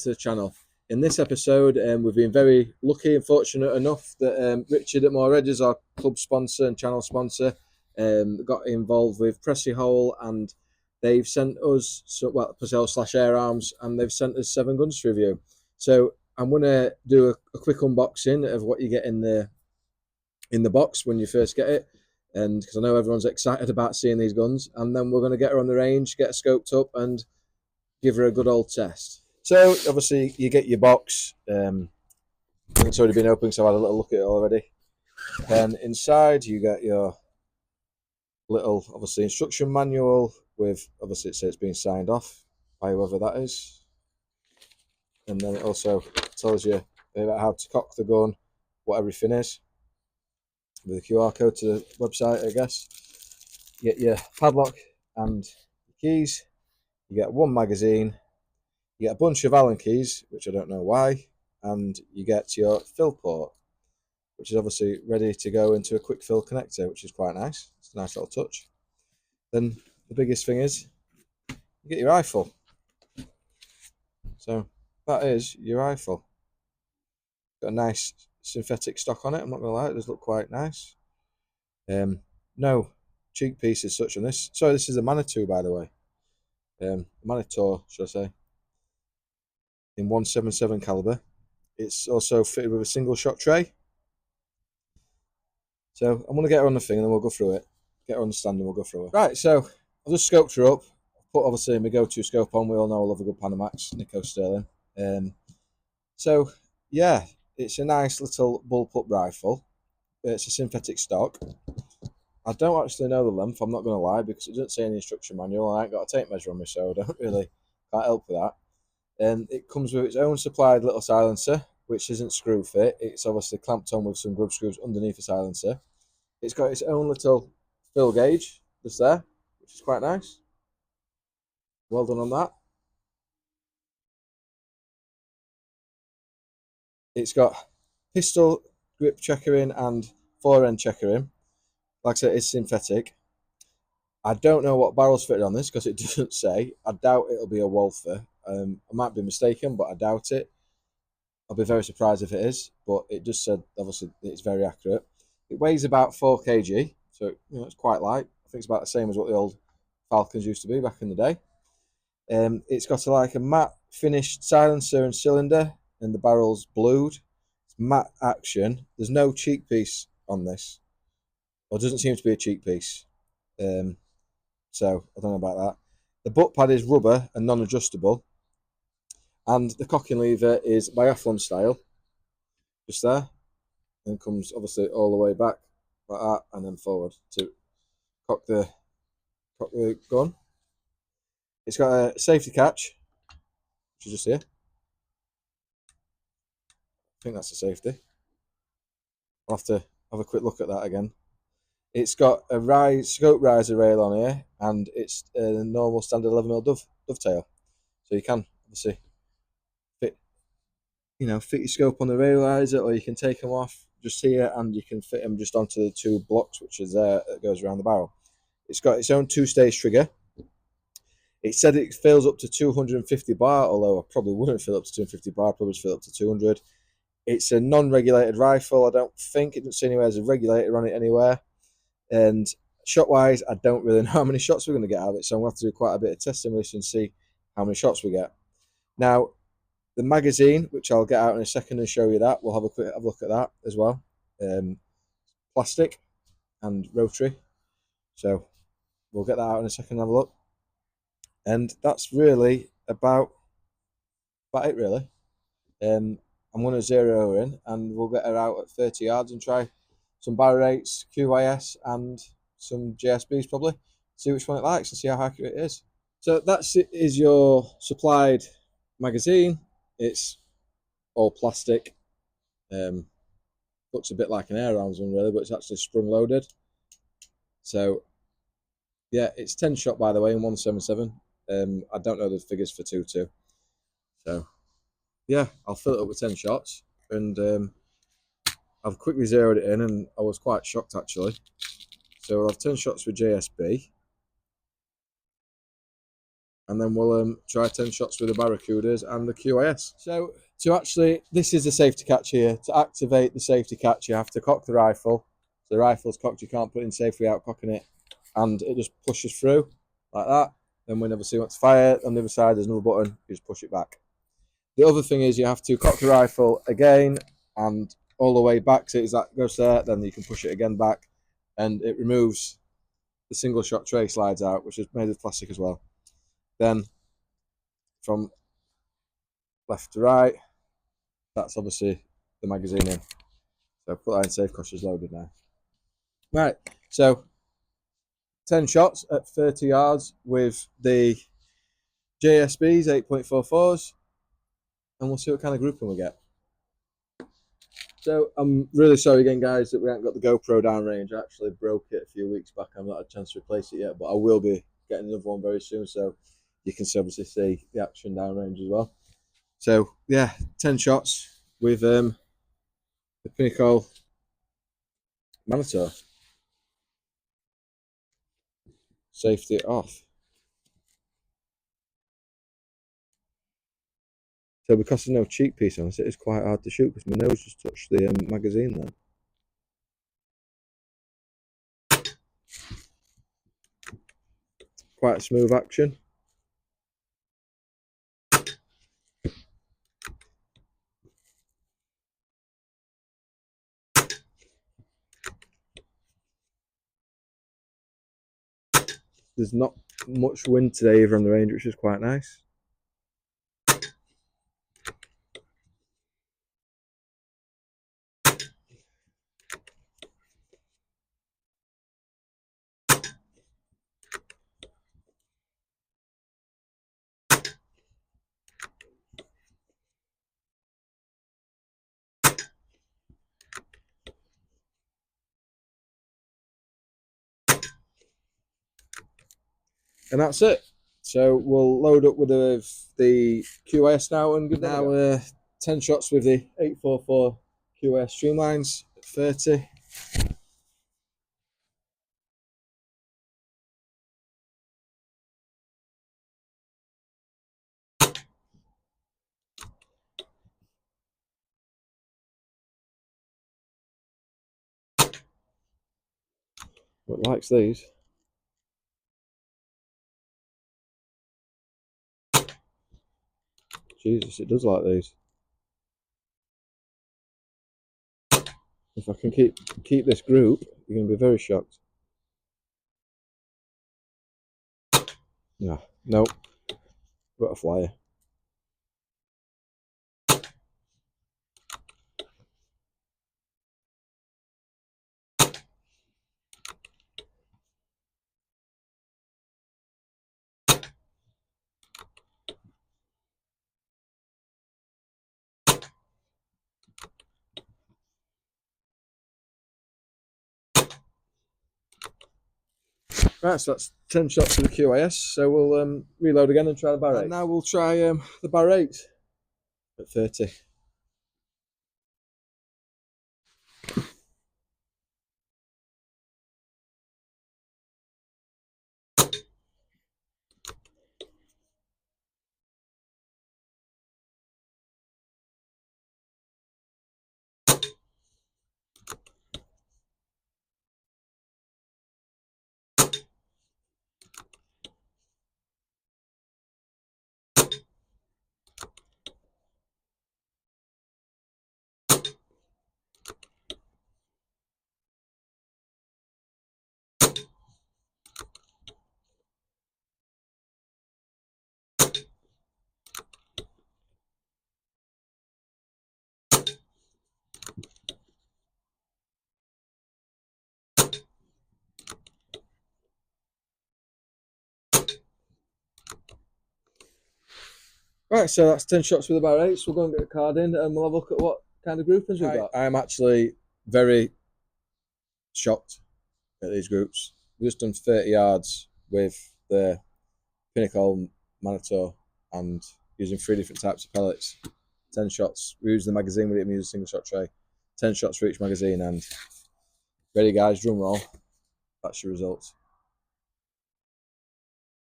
to the channel. In this episode, we've been very lucky and fortunate enough that Richard at Moorhead is our club sponsor and channel sponsor. Got involved with Precihole, and they've sent us Precihole/AirArms, and they've sent us 7 guns to review. So I'm going to do a quick unboxing of what you get in the box when you first get it, and because I know everyone's excited about seeing these guns, and then we're going to get her on the range, get her scoped up, and give her a good old test. So obviously you get your box. It's already been opened, so I've had a little look at it already. And inside you get your little, obviously, instruction manual with, obviously it says it's been signed off by whoever that is. And then it also tells you about how to cock the gun, what everything is, with a QR code to the website, I guess. You get your padlock and your keys. You get 1 magazine. You get a bunch of Allen keys, which I don't know why, and you get your fill port, which is obviously ready to go into a quick fill connector, which is quite nice. It's a nice little touch. Then the biggest thing is you get your rifle. So that is your rifle. Got a nice synthetic stock on it, I'm not going to lie, it does look quite nice. No cheek piece as such on this. Sorry, this is a Minotaur, by the way. Minotaur, should I say. In 177 caliber. It's also fitted with a single shot tray. So I'm going to get her on the thing and then we'll go through it. Get her on the stand and we'll go through it. Right, so I've just scoped her up. Put obviously my go-to scope on. We all know I love a good Panamax, Nico Sterling. So yeah, it's a nice little bullpup rifle. It's a synthetic stock. I don't actually know the length, I'm not going to lie, because it doesn't say in the instruction manual. I ain't got a tape measure on me, so I can't help with that. And it comes with its own supplied little silencer, which isn't screw fit. It's obviously clamped on with some grub screws underneath the silencer. It's got its own little fill gauge just there, which is quite nice. Well done on that. It's got pistol grip checkering and fore-end checkering. Like I said, it's synthetic. I don't know what barrel's fitted on this because it doesn't say. I doubt it'll be a Walther. I might be mistaken, but I doubt it. I'll be very surprised if it is, but it just said, obviously, it's very accurate. It weighs about 4 kg, so it's quite light. I think it's about the same as what the old Falcons used to be back in the day. It's got a matte finished silencer and cylinder, and the barrel's blued. It's matte action. There's no cheek piece on this, or doesn't seem to be a cheek piece. So I don't know about that. The butt pad is rubber and non-adjustable, and the cocking lever is biathlon style, just there, and comes obviously all the way back like that, and then forward to cock the gun. It's got a safety catch, which is just here. I think that's a safety. I'll have to have a quick look at that again. It's got a scope riser rail on here, and it's a normal standard 11mm dovetail. So you can obviously fit your scope on the rail riser, or you can take them off just here, and you can fit them just onto the 2 blocks, which is there that goes around the barrel. It's got its own 2-stage trigger. It said it fills up to 250 bar, although I probably wouldn't fill up to 250 bar. I'd probably just fill up to 200. It's a non-regulated rifle. I don't think it doesn't say anywhere there's a regulator on it anywhere. And shot-wise, I don't really know how many shots we're going to get out of it, so I'm going to have to do quite a bit of testing with this and see how many shots we get. Now, the magazine, which I'll get out in a second and show you that, we'll have a quick look at that as well. Plastic and rotary, so we'll get that out in a second and have a look. And that's really about it, really. I'm going to zero her in, and we'll get her out at 30 yards and try some barrel rates, QYS, and some JSBs probably. See which one it likes and see how accurate it is. So is your supplied magazine. It's all plastic. Looks a bit like an AirArms one really, but it's actually sprung loaded. So yeah, it's 10 shot by the way in 177. I don't know the figures for 2.2. So yeah, I'll fill it up with 10 shots, and I've quickly zeroed it in, and I was quite shocked actually. So I'll have 10 shots with JSB, and then we'll try 10 shots with the Barracudas and the QIS. So to actually, this is the safety catch here. To activate the safety catch, you have to cock the rifle. So the rifle's cocked, you can't put it in safely without cocking it, and it just pushes through like that. Then whenever you want to fire, on the other side there's another button, you just push it back. The other thing is you have to cock the rifle again and all the way back, so that goes there, then you can push it again back, and it removes the single shot tray, slides out, which is made of plastic as well. Then from left to right, that's obviously the magazine in. So put that in safe because it's loaded now. Right, so 10 shots at 30 yards with the JSBs 8.44s, and we'll see what kind of grouping we get. So I'm really sorry again, guys, that we haven't got the GoPro downrange. I actually broke it a few weeks back. I've not had a chance to replace it yet, but I will be getting another one very soon, so you can obviously see the action downrange as well. So yeah, 10 shots with the Precihole Minotaur. Safety off. So because there's no cheek piece on it, it's quite hard to shoot because my nose just touched the magazine then. Quite a smooth action. There's not much wind today either on the range, which is quite nice. And that's it. So we'll load up with the QS now and give now 10 shots with the 844 QS streamlines at 30. But likes these. Jesus, it does like these. If I can keep this group, you're going to be very shocked. No, nope. Got a flyer. Right, so that's 10 shots of the QIS. So we'll reload again and try the bar 8. And now we'll try the bar 8 at 30. Right, so that's 10 shots with the bar 8. So we'll go and get the card in and we'll have a look at what kind of groupings we've got. I'm actually very shocked at these groups. We've just done 30 yards with the Precihole Minotaur and using 3 different types of pellets. 10 shots. We use the magazine, we didn't use a single shot tray. 10 shots for each magazine, and ready guys, drum roll. That's your results.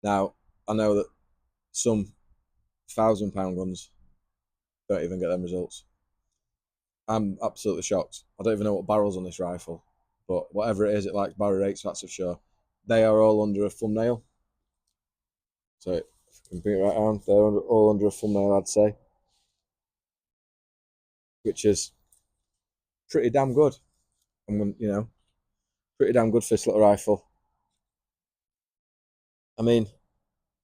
Now, I know that some £1,000 guns don't even get them results. I'm absolutely shocked. I don't even know what barrel's on this rifle, but whatever it is, it likes barrel rates, that's for sure. They are all under a thumbnail. So if I can bring it right on, they're all under a thumbnail, I'd say, which is pretty damn good. I'm, you know, pretty damn good for this little rifle. I mean,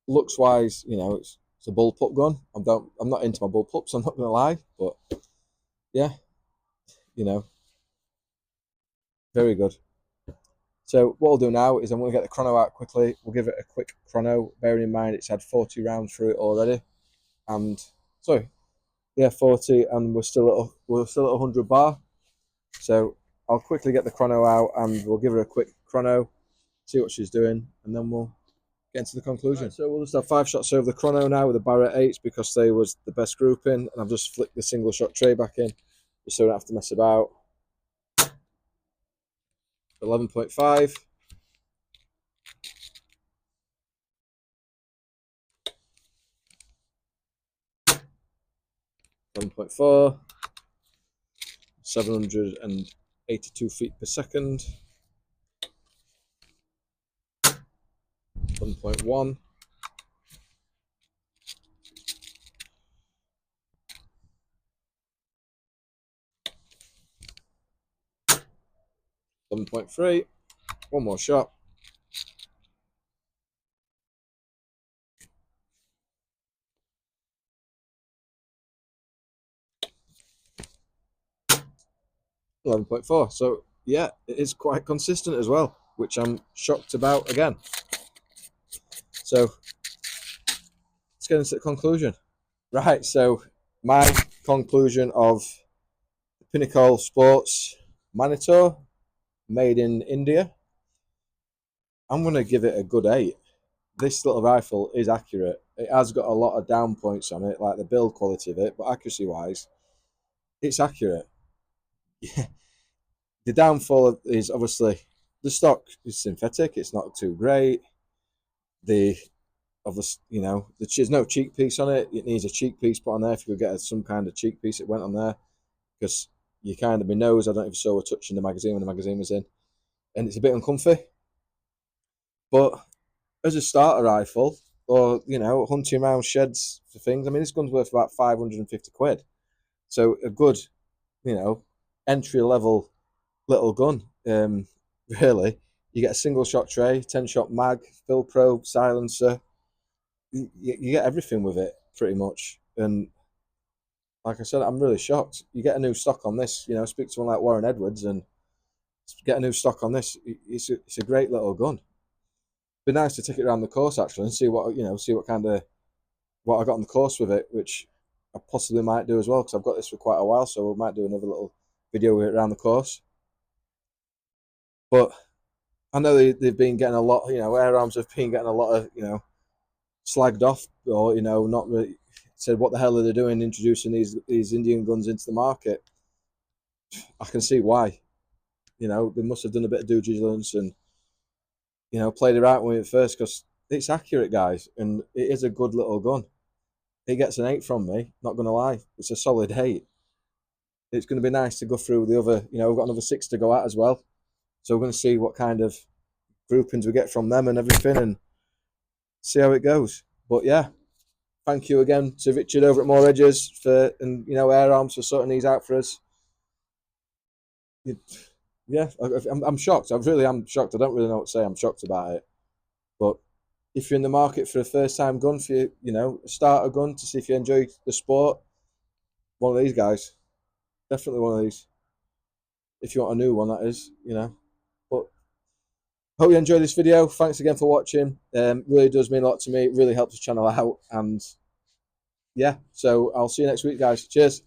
looks wise, you know, it's a bullpup gun. I'm not into my bullpups, I'm not gonna lie, but yeah, you know, very good. So what I'll do now is I'm going to get the chrono out quickly. We'll give it a quick chrono, bearing in mind it's had 40 rounds through it already. And sorry, yeah, 40, and we're still at 100 bar. So I'll quickly get the chrono out and we'll give her a quick chrono, see what she's doing, and then we'll get into the conclusion. Right, so we'll just have 5 shots over the chrono now with the Barrett 8s because they was the best grouping, and I've just flicked the single shot tray back in just so I don't have to mess about. 11.5. 11.4. 782 feet per second. 11.1. 11.3. One more shot. 11.4. So yeah, it is quite consistent as well, which I'm shocked about again. So let's get into the conclusion. Right, so my conclusion of Pinnacle Sports Minotaur, made in India, I'm going to give it a good 8. This little rifle is accurate. It has got a lot of down points on it, like the build quality of it, but accuracy wise, it's accurate. Yeah. The downfall is obviously the stock is synthetic. It's not too great. Obviously, you know, there's no cheek piece on it. It needs a cheek piece put on there. If you could get some kind of cheek piece, it went on there, because you kind of, my nose, I don't know if you saw, a touch in the magazine when the magazine was in, and it's a bit uncomfy. But as a starter rifle, or you know, hunting around sheds for things, I mean, this gun's worth about 550 quid. So a good, you know, entry level little gun. Really, you get a single shot tray, 10 shot mag, fill probe, silencer. You get everything with it pretty much. And like I said, I'm really shocked. You get a new stock on this, you know, speak to someone like Warren Edwards and get a new stock on this. It's a great little gun. Be nice to take it around the course actually and see what, you know, see what kind of, what I got on the course with it, which I possibly might do as well, because I've got this for quite a while, so we might do another little video with it around the course. But I know they've been getting a lot, you know, AirArms have been getting a lot of, you know, slagged off, or, you know, not really said what the hell are they doing introducing these Indian guns into the market. I can see why. You know, they must have done a bit of due diligence and, you know, played it right with it first, because it's accurate, guys, and it is a good little gun. It gets an 8 from me, not going to lie. It's a solid 8. It's going to be nice to go through the other, you know, we've got another 6 to go at as well. So we're going to see what kind of groupings we get from them and everything, and see how it goes. But yeah, thank you again to Richard over at More Edges for, and you know, AirArms for sorting these out for us. Yeah, I'm shocked. I really am shocked. I don't really know what to say. I'm shocked about it. But if you're in the market for a first-time gun, for you know, a starter gun to see if you enjoy the sport, one of these guys, definitely one of these. If you want a new one, that is, you know. But hope you enjoyed this video. Thanks again for watching. Really does mean a lot to me. It really helps the channel out. And yeah, so I'll see you next week, guys. Cheers.